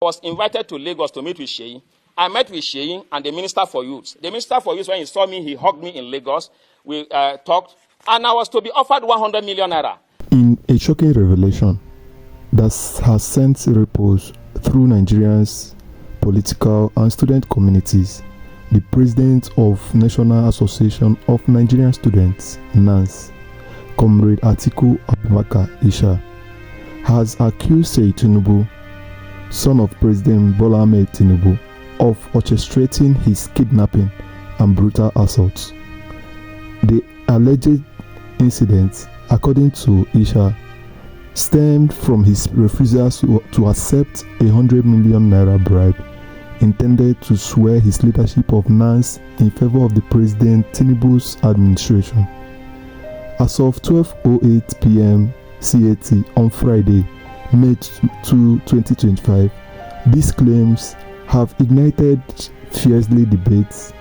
was invited to Lagos to meet with Seyi. I met with Seyi and the Minister for Youth. The Minister for Youth, when he saw me, he hugged me in Lagos. We talked, and I was to be offered 100 million naira. In a shocking revelation that has sent ripples through Nigeria's political and student communities, the president of National Association of Nigerian Students, NANS, Comrade Atiku Abubakar Isah, has accused Seyi Tinubu, son of President Bola Ahmed Tinubu, of orchestrating his kidnapping and brutal assaults. The alleged incident, according to Isah, stemmed from his refusal to accept a 100 million naira bribe intended to swear his leadership of NANS in favor of the President Tinubu's administration. As of 12:08 p.m. CAT on Friday, May 2, 2025, these claims have ignited fiercely debates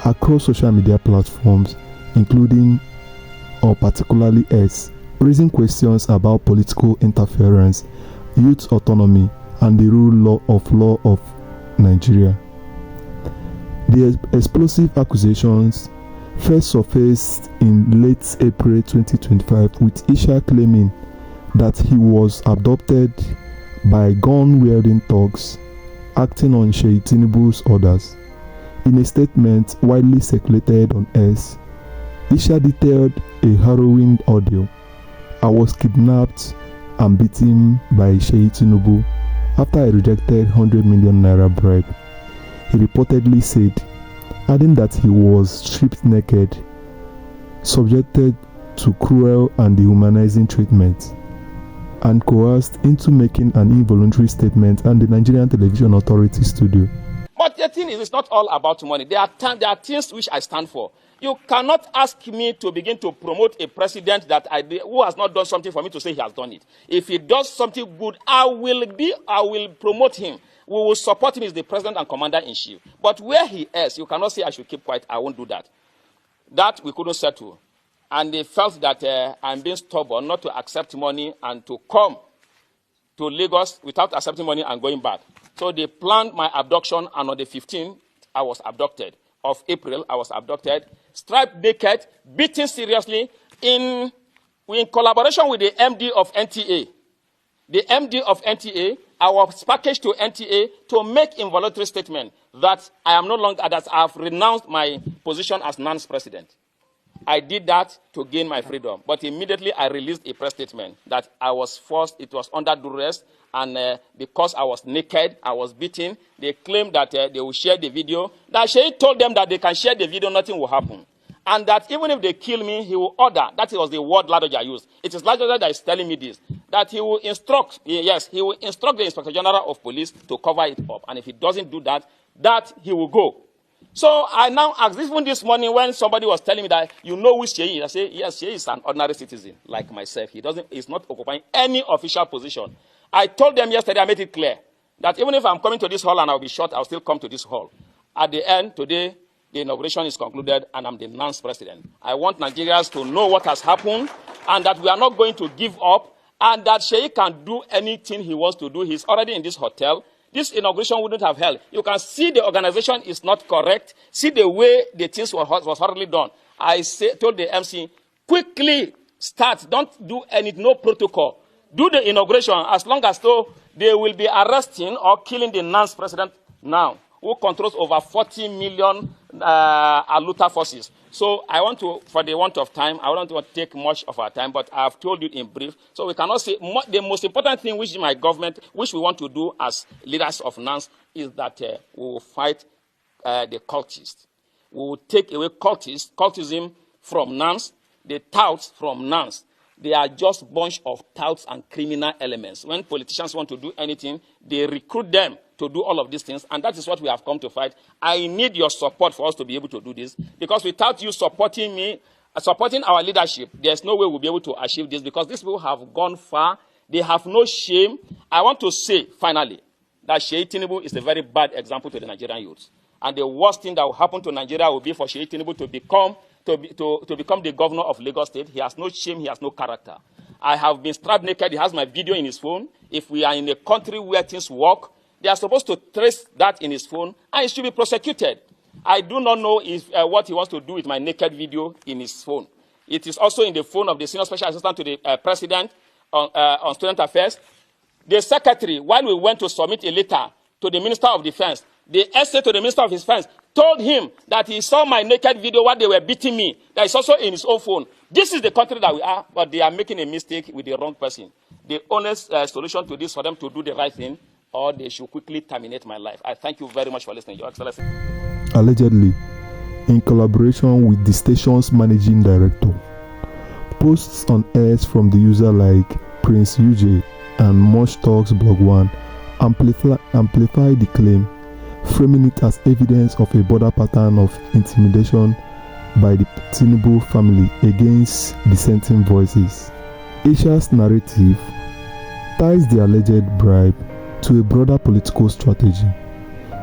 across social media platforms, including or particularly X, raising questions about political interference, youth autonomy, and the rule of law of Nigeria. The explosive accusations first surfaced in late April 2025, with Isah claiming that he was abducted by gun-wielding thugs acting on Seyi Tinubu's orders. In a statement widely circulated on X, Isah detailed a harrowing ordeal. "I was kidnapped and beaten by Seyi Tinubu after I rejected 100 million naira bribe," he reportedly said, adding that he was stripped naked, subjected to cruel and dehumanizing treatment, and coerced into making an involuntary statement at the Nigerian Television Authority studio. But the thing is, it's not all about money. There are things which I stand for. You cannot ask me to begin to promote a president who has not done something for me to say he has done it. If he does something good, I will promote him. We will support him as the president and commander-in-chief. But where he is, you cannot say I should keep quiet. I won't do that. That we couldn't settle. And they felt that I'm being stubborn not to accept money and to come to Lagos without accepting money and going back. So they planned my abduction, and on the 15th, I was abducted. Of April, I was abducted, stripped naked, beaten seriously, in collaboration with the MD of NTA. The MD of NTA, I was packaged to NTA to make involuntary statement that I am no longer, that I have renounced my position as NANS president. I did that to gain my freedom, but immediately I released a press statement that I was forced, it was under duress, and because I was naked, I was beaten. They claimed that they will share the video. That Seyi told them that they can share the video, nothing will happen. And that even if they kill me, he will order. That was the word Ladoja used. It is Ladoja that is telling me this. That he will instruct, yes, he will instruct the Inspector General of Police to cover it up. And if he doesn't do that, that he will go. So I now ask, even this morning when somebody was telling me that, you know who Seyi is, I say, yes, Seyi is an ordinary citizen like myself. He's not occupying any official position. I told them yesterday, I made it clear, that even if I'm coming to this hall and I'll be shot, I'll still come to this hall. At the end, today, the inauguration is concluded and I'm the NANS president. I want Nigerians to know what has happened and that we are not going to give up and that Seyi can do anything he wants to do. He's already in this hotel. This inauguration wouldn't have held. You can see the organization is not correct. See the way the things was hardly done. I told the MC, quickly start. Don't do no protocol. Do the inauguration as long as though they will be arresting or killing the NANS president now, who controls over 40 million Aluta forces. So I want to, for the want of time, I don't want to take much of our time, but I have told you in brief. So we cannot say, the most important thing which my government, which we want to do as leaders of NANS, is that we will fight the cultists. We will take away cultism from NANS, the touts from NANS. They are just a bunch of touts and criminal elements. When politicians want to do anything, they recruit them to do all of these things, and that is what we have come to fight. I need your support for us to be able to do this, because without you supporting me, supporting our leadership, there's no way we'll be able to achieve this, because these people have gone far. They have no shame. I want to say, finally, that Seyi Tinubu is a very bad example to the Nigerian youth. And the worst thing that will happen to Nigeria will be for Seyi Tinubu to become the governor of Lagos State. He has no shame, he has no character. I have been strapped naked, he has my video in his phone. If we are in a country where things work, They are supposed to trace that in his phone, and he should be prosecuted. I do not know if what he wants to do with my naked video in his phone. It is also in the phone of the Senior Special Assistant to the President on Student Affairs. The Secretary, while we went to submit a letter to the Minister of Defense, the essay to the Minister of Defense told him that he saw my naked video while they were beating me. That is also in his own phone. This is the country that we are, but they are making a mistake with the wrong person. The honest solution to this for them to do the right thing, or they should quickly terminate my life. I thank you very much for listening, Your Excellency. Allegedly, in collaboration with the station's managing director, posts on X from the user like Prince UJ and Much Talks Blog 1 amplify the claim, framing it as evidence of a broader pattern of intimidation by the Tinubu family against dissenting voices. Isah's narrative ties the alleged bribe to a broader political strategy.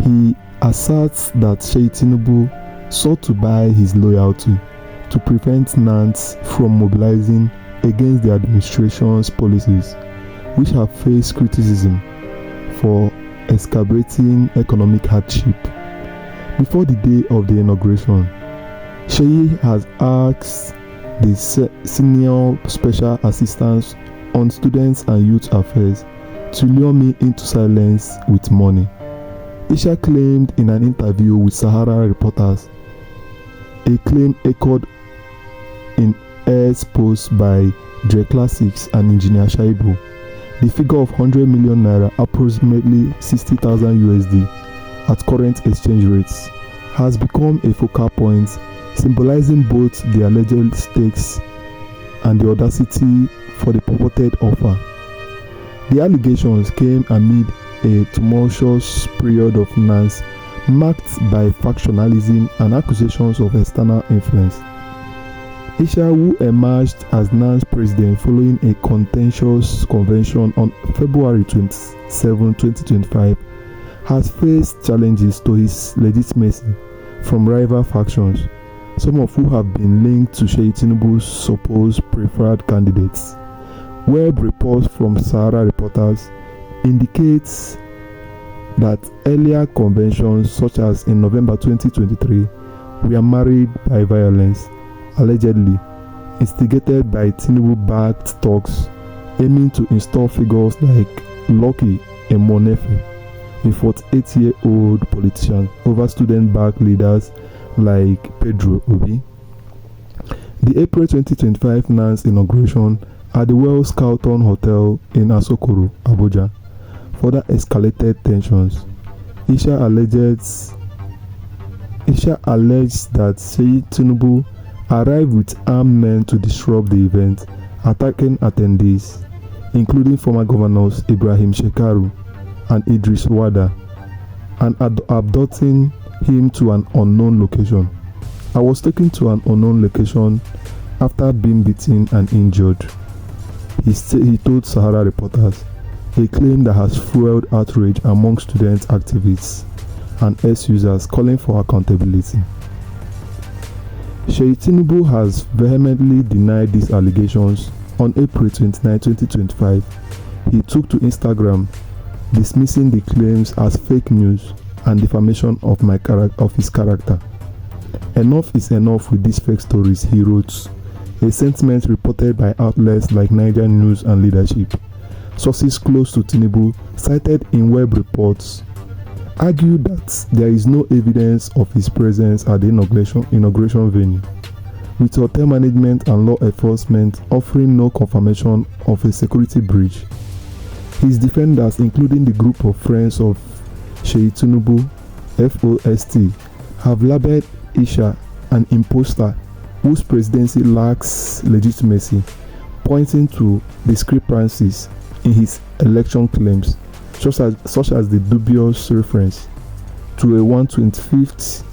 He asserts that Seyi Tinubu sought to buy his loyalty to prevent Nans from mobilizing against the administration's policies, which have faced criticism for exacerbating economic hardship. Before the day of the inauguration, Seyi has asked the Senior Special Assistant on Students and Youth Affairs to lure me into silence with money. Isah claimed in an interview with Sahara reporters, a claim echoed in Air's post by Dre Classics and Engineer Shaibu. The figure of 100 million naira, approximately 60,000 USD at current exchange rates, has become a focal point, symbolizing both the alleged stakes and the audacity for the purported offer. The allegations came amid a tumultuous period of finance marked by factionalism and accusations of external influence. Isah, who emerged as NAN's president following a contentious convention on February 27, 2025, has faced challenges to his legitimacy from rival factions, some of whom have been linked to Seyi Tinubu's supposed preferred candidates. Web reports from Sahara reporters indicates that earlier conventions, such as in November 2023, were marred by violence, allegedly instigated by Tinubu-backed talks aiming to install figures like Lucky Emonefe, a 48-year-old politician, over student-backed leaders like Pedro Obi. The April 2025 NAN's inauguration at the Wells Carlton Hotel in Asokoro, Abuja, further escalated tensions. Isah alleged that Seyi Tinubu arrived with armed men to disrupt the event, attacking attendees, including former governors Ibrahim Shekaru and Idris Wada, and abducting him to an unknown location. I was taken to an unknown location after being beaten and injured, he told Sahara reporters, a claim that has fueled outrage among student activists and S users calling for accountability. Seyi Tinubu has vehemently denied these allegations. On April 29, 2025, he took to Instagram, dismissing the claims as fake news and defamation of his character. Enough is enough with these fake stories, he wrote, a sentiment reported by outlets like Nigerian News and Leadership. Sources close to Tinubu, cited in web reports, argued that there is no evidence of his presence at the inauguration venue, with hotel management and law enforcement offering no confirmation of a security breach. His defenders, including the group of friends of Seyi Tinubu, FOST, have labeled Isah an imposter whose presidency lacks legitimacy, pointing to discrepancies in his election claims, such as the dubious reference to a 125th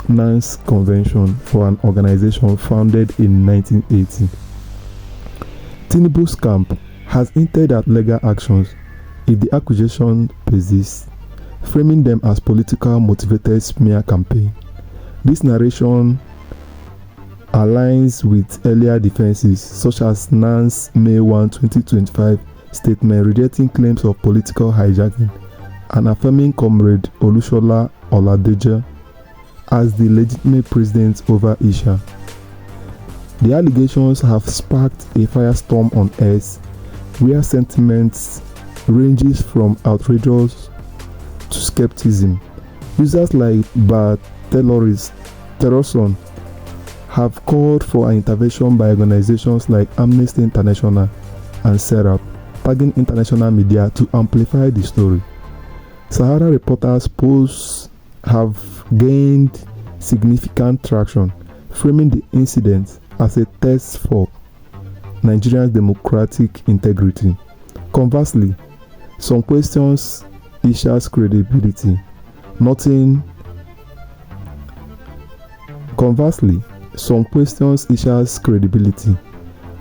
NAN's convention for an organization founded in 1980. Tinubu's camp has hinted at legal actions if the accusation persists, framing them as political motivated smear campaign. This narration aligns with earlier defenses such as NAN's May 1, 2025 statement rejecting claims of political hijacking and affirming Comrade Olushola Oladejo as the legitimate president over Isah. The allegations have sparked a firestorm on X, where sentiments ranges from outrageous to skepticism. Users like Terroson have called for an intervention by organizations like Amnesty International and SERAP, tagging international media to amplify the story. Sahara Reporters posts have gained significant traction, framing the incident as a test for Nigeria's democratic integrity. Conversely, some questions Isah's credibility,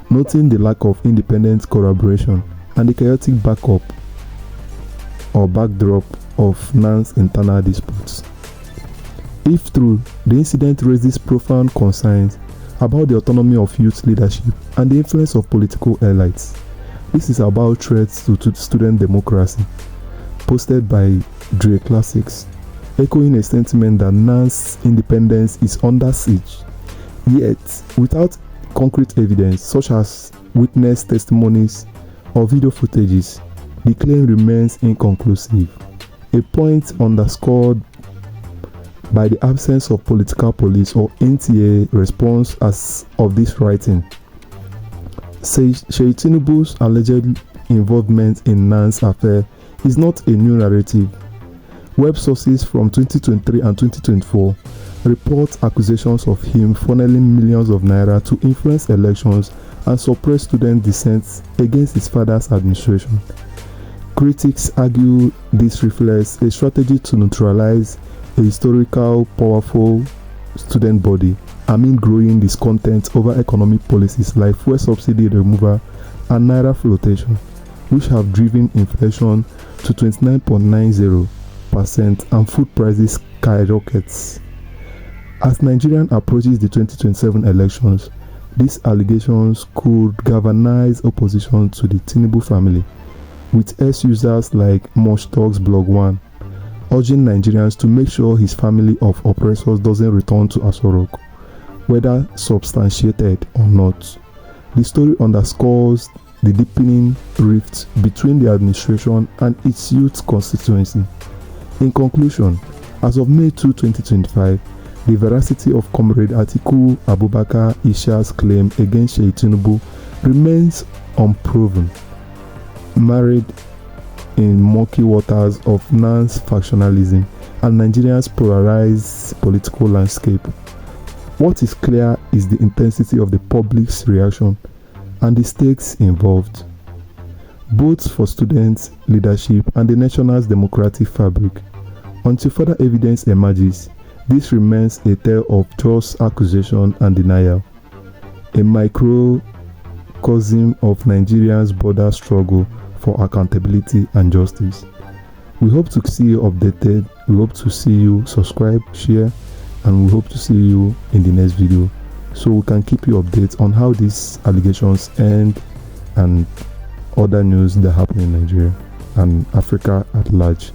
noting the lack of independent corroboration and the chaotic backdrop of NAN's internal disputes. If true, the incident raises profound concerns about the autonomy of youth leadership and the influence of political elites. This is about threats to student democracy, posted by Dre Classics, echoing a sentiment that NAN's independence is under siege. Yet, without concrete evidence such as witness testimonies or video footages, the claim remains inconclusive, a point underscored by the absence of political police or NTA response as of this writing. Seyi Tinubu's alleged involvement in NAN's affair is not a new narrative. Web sources from 2023 and 2024 report accusations of him funneling millions of naira to influence elections and suppress student dissent against his father's administration. Critics argue this reflects a strategy to neutralize a historical, powerful student body amid growing discontent over economic policies like fuel subsidy removal and naira flotation, which have driven inflation to 29.90% and food prices skyrockets. As Nigeria approaches the 2027 elections, these allegations could galvanize opposition to the Tinubu family, with S-users like Mosh Talks Blog 1 urging Nigerians to make sure his family of oppressors doesn't return to Aso Rock, whether substantiated or not. The story underscores the deepening rift between the administration and its youth constituency. In conclusion, as of May 2, 2025, the veracity of Comrade Atiku Abubakar Isah's claim against Seyi Tinubu remains unproven, married in murky waters of NAN's factionalism and Nigeria's polarized political landscape. What is clear is the intensity of the public's reaction and the stakes involved, both for students, leadership, and the nation's democratic fabric. Until further evidence emerges, this remains a tale of just accusation and denial, a microcosm of Nigeria's border struggle for accountability and justice. We hope to see you updated. We hope to see you subscribe, share, and we hope to see you in the next video so we can keep you updated on how these allegations end and other news that happen in Nigeria and Africa at large.